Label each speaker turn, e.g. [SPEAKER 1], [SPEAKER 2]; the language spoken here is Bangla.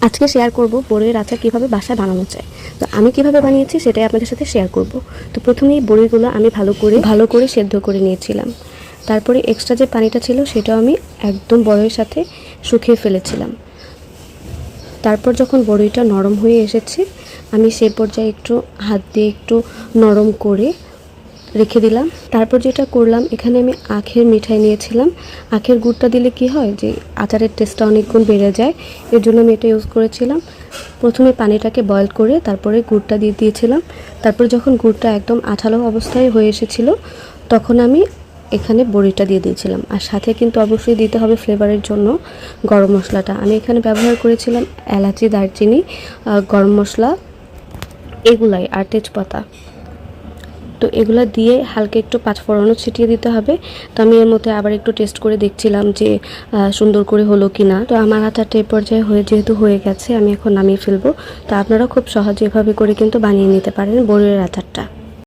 [SPEAKER 1] আজকে শেয়ার করব বড়ির আচার কীভাবে বাসায় বানানো যায়। তো আমি কিভাবে বানিয়েছি সেটাই আপনাদের সাথে শেয়ার করব। তো প্রথমেই বড়িগুলো আমি ভালো করে সেদ্ধ করে নিয়েছিলাম। তারপরে এক্সট্রা যে পানিটা ছিল সেটাও আমি একদম বড়ির সাথে শুকিয়ে ফেলেছিলাম। তারপর যখন বড়িটা নরম হয়ে এসেছে আমি সেই পর্যায়ে একটু হাত দিয়ে একটু নরম করে রেখে দিলাম। তারপর যেটা করলাম, এখানে আমি আখের মিঠাই নিয়েছিলাম। আখের গুড়টা দিলে কি হয় যে আচারের টেস্টটা অনেক গুণ বেড়ে যায়, এর জন্য আমি এটা ইউজ করেছিলাম। প্রথমে পানিটাকে বয়েল করে তারপরে গুড়টা দিয়ে দিয়েছিলাম। তারপর যখন গুড়টা একদম আঠালো অবস্থায় হয়ে এসেছিলো তখন আমি এখানে বড়িটা দিয়ে দিয়েছিলাম। আর সাথে কিন্তু অবশ্যই দিতে হবে ফ্লেভারের জন্য গরম মশলাটা। আমি এখানে ব্যবহার করেছিলাম এলাচি, দারচিনি, গরম মশলা এগুলাই, আর তেজপাতা। তো এগুলো দিয়ে হালকা একটু পাঁচফোড়নও ছিটিয়ে দিতে হবে। তো আমি এর মধ্যে আবার একটু টেস্ট করে দেখছিলাম যে সুন্দর করে হলো কি না। তো আমার আচারটা এই পর্যায়ে যেহেতু হয়ে গেছে আমি এখন নামিয়ে ফেলবো। তো আপনারা খুব সহজে এভাবে করে কিন্তু বানিয়ে নিতে পারেন বড়ির আচারটা।